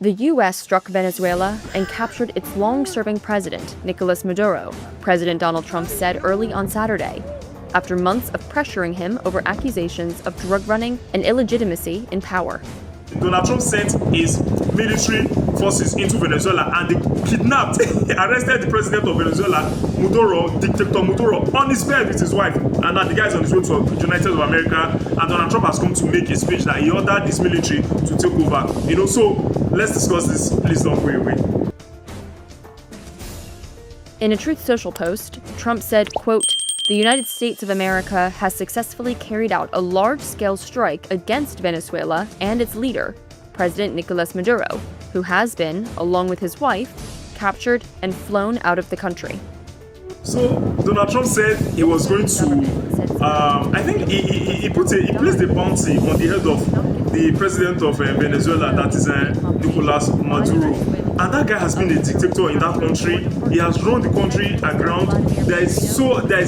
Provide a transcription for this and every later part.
The U.S. struck Venezuela and captured its long-serving president, Nicolas Maduro, President Donald Trump said early on Saturday, after months of pressuring him over accusations of drug running and illegitimacy in power. Donald Trump sent his military forces into Venezuela and they kidnapped, arrested the president of Venezuela, Maduro, dictator Maduro, on his bed with his wife. And now the guy is on his way to the United States of America, and Donald Trump has come to make a speech that he ordered his military to take over. So let's discuss this. Please don't go away. In a Truth Social post, Trump said, quote, "The United States of America has successfully carried out a large-scale strike against Venezuela and its leader, President Nicolas Maduro, who has been, along with his wife, captured and flown out of the country." So Donald Trump said he was going to, I think he placed a bounty on the head of the president of Venezuela, that is Nicolas Maduro. And that guy has been a dictator in that country. He has run the country aground. There is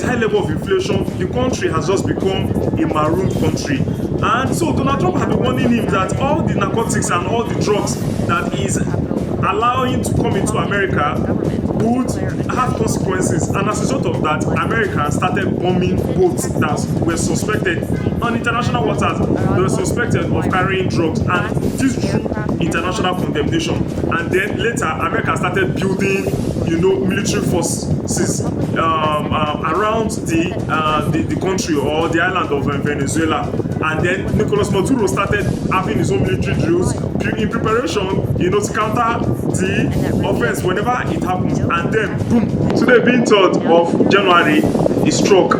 high level of inflation. The country has just become a marooned country. And so Donald Trump had been warning him that all the narcotics and all the drugs that is allowing to come into America would have consequences. And as a result of that, America started bombing boats that were suspected on international waters. They were suspected of carrying drugs, and this drew international condemnation. And then later, America started building, military forces around the country or the island of Venezuela. And then Nicolas Maduro started having his own military drills in preparation, to counter the offense whenever it happens. And then, boom, today being 3rd of January, he struck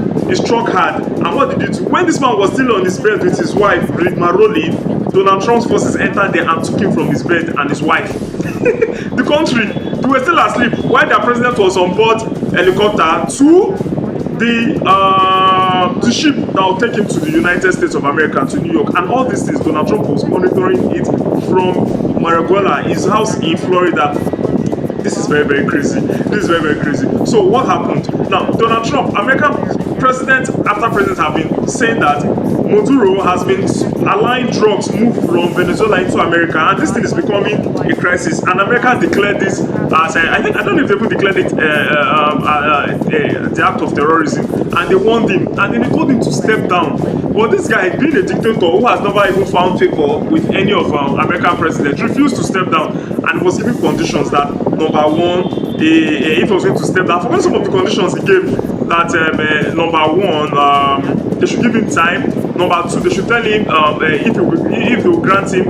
hard. And what did he do? When this man was still on his bed with his wife, rolling, Donald Trump's forces entered there and took him from his bed and his wife. The country, they were still asleep while their president was on board helicopter to the ship that will take him to the United States of America, to New York. And all these things, Donald Trump was monitoring it from Marijuana, his house in Florida. This is very, very crazy. So what happened? Now, Donald Trump, American president after president, have been saying that Maduro has been allowing drugs move from Venezuela into America, and this thing is becoming a crisis. And America declared this as I don't know if they could declare it the act of terrorism, and they warned him, and then they told him to step down. But this guy, being a dictator who has never even found favor with any of American presidents, refused to step down, and was given conditions that number one, if he was going to step down, for some of the conditions he gave, that number one, they should give him time. Number two, they should tell him if they will grant him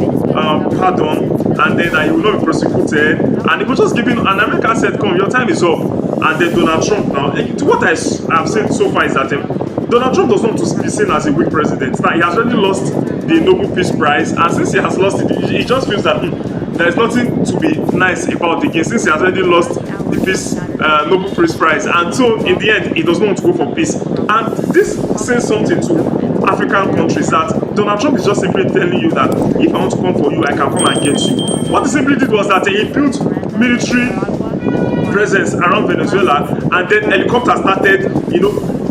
pardon, and then he will not be prosecuted. And he was just giving, and America said, "Come, your time is up." And then Donald Trump now, to what I have said so far is that Donald Trump does not want to be seen as a weak president. Now, he has already lost the Nobel Peace Prize, and since he has lost it, he just feels that there is nothing to be nice about again, since he has already lost the Nobel Peace Prize. And so, in the end, he does not want to go for peace. And this says something to African countries, that Donald Trump is just simply telling you that if I want to come for you, I can come and get you. What he simply did was that he built military presence around Venezuela, and then helicopters started,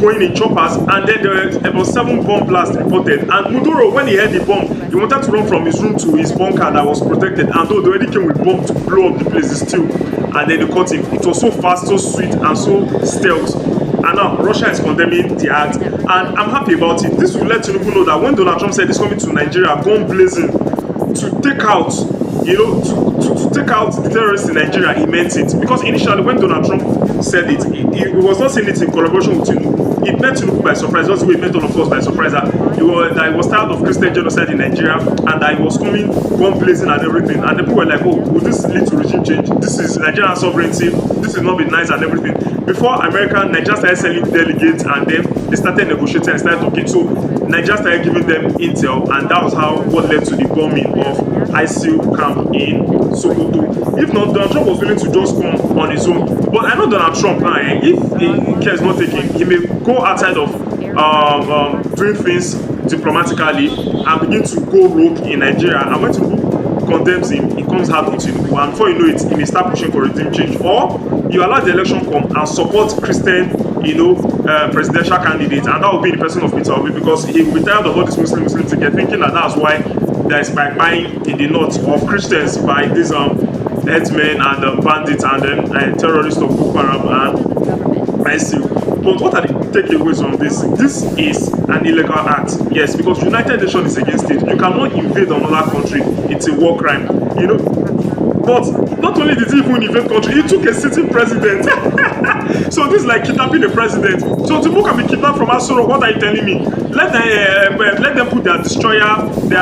going in choppers, and then there were about 7 bomb blasts reported. And Maduro, when he heard the bomb, he wanted to run from his room to his bunker that was protected, and though they already came with bomb to blow up the place still, and then they caught him. It was so fast, so sweet, and so stealth. And now Russia is condemning the act, and I'm happy about it. This will let Tinubu know that when Donald Trump said he's coming to Nigeria, gun blazing, to take out, to take out the terrorists in Nigeria, he meant it. Because initially, when Donald Trump said it, he was not saying it in collaboration with Tinubu. It met Tinubu by surprise, just the way it met all of us by surprise. That he was tired of Christian genocide in Nigeria, and that he was coming, gun blazing and everything. And the people were like, "Oh, will this lead to regime change? This is Nigerian sovereignty. This will not be nice and everything." Before Nigeria started sending delegates, and then they started negotiating and started talking. So Nigeria started giving them intel, and that was what led to the bombing of ISIL camp in Sokoto. If not, Donald Trump was willing to just come on his own. But I know Donald Trump now, if he cares not taking, he may go outside of doing things diplomatically and begin to go rogue in Nigeria. And when Tinubu condemns him, he comes hard with Tinubu, and before you know it, he may start pushing for regime change. Or you allow the election come and support Christian, presidential candidate, and that will be the person of Peter Obi, because he will be tired of all this Muslim ticket, thinking that that's why there is buying in the north of Christians by these headsmen and bandits and then terrorists of Boko Haram and ISIL. But what are the takeaways from this? This is an illegal act, yes, because United Nations is against it. You cannot invade another country; it's a war crime, you know. But not only did he even invade country, he took a sitting president. So this is like kidnapping a president. So people can be kidnapped from Asoro. What are you telling me? Let them put their destroyer, their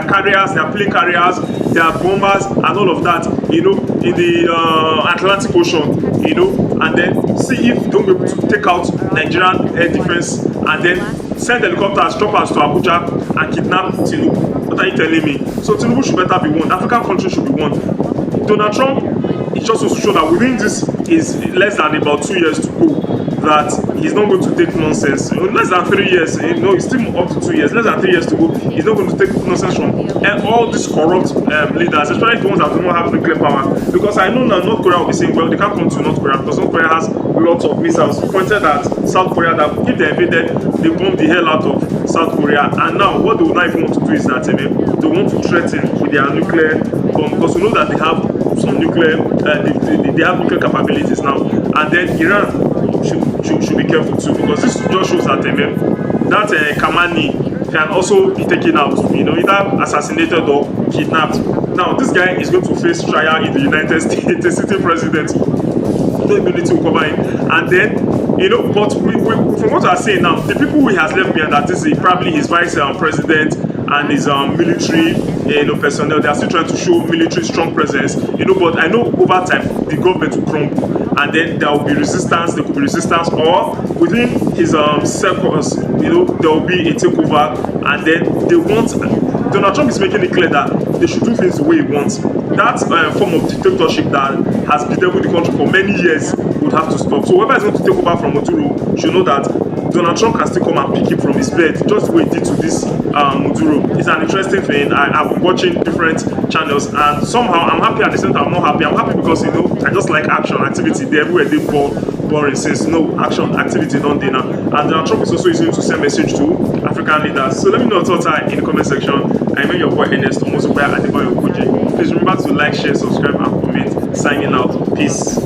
carriers, their plane carriers, their bombers, and all of that, you know, in the Atlantic Ocean, you know, and then see if they don't be able to take out Nigerian air defense, and then send helicopters, choppers to Abuja and kidnap Tinubu. What are you telling me? So Tinubu should better be warned. African countries should be warned. Donald Trump, it just wants to show that within this is less than about 2 years to go, that he's not going to take nonsense. Less than 3 years, you know, it's still up to 2 years. Less than 3 years to go, he's not going to take nonsense from all these corrupt leaders, especially the ones that do not have nuclear power. Because I know now North Korea will be saying, well, they can't come to North Korea because North Korea has lots of missiles pointed at South Korea that if they invaded, they bomb the hell out of South Korea. And now what they would not even want to do is that they want to threaten with their nuclear bomb, because we know that they have some nuclear, they have nuclear capabilities now. And then Iran should be careful too, because this just shows that that Kamani can also be taken out, you know, either assassinated or kidnapped. Now this guy is going to face trial in the United States, the sitting president. No ability to cover him, and then, you know, but we from what I say now, the people he has left behind, that is probably his vice president and his military, you know, personnel, they are still trying to show military strong presence, you know. But I know over time the government will crumble, and then there will be resistance. There could be resistance, or within his circles, you know, there will be a takeover, and then they want. Donald Trump is making it clear that they should do things the way he wants. That form of dictatorship that has bedeviled the country for many years would have to stop. So whoever is going to take over from Maduro should know that Donald Trump can still come and pick him from his bed, just the way he did to this Maduro. It's an interesting thing. I've been watching different channels, and somehow I'm happy, at the same time I'm not happy. I'm happy because, you know, I just like action, activity. They everywhere they boring since no action, activity don't dinner. And Donald Trump is also using it to send message to African leaders. So let me know your thoughts in the comment section. I know your boy Ernest, also by Adebayo Koje. Please remember to like, share, subscribe, and comment. Signing out. Peace.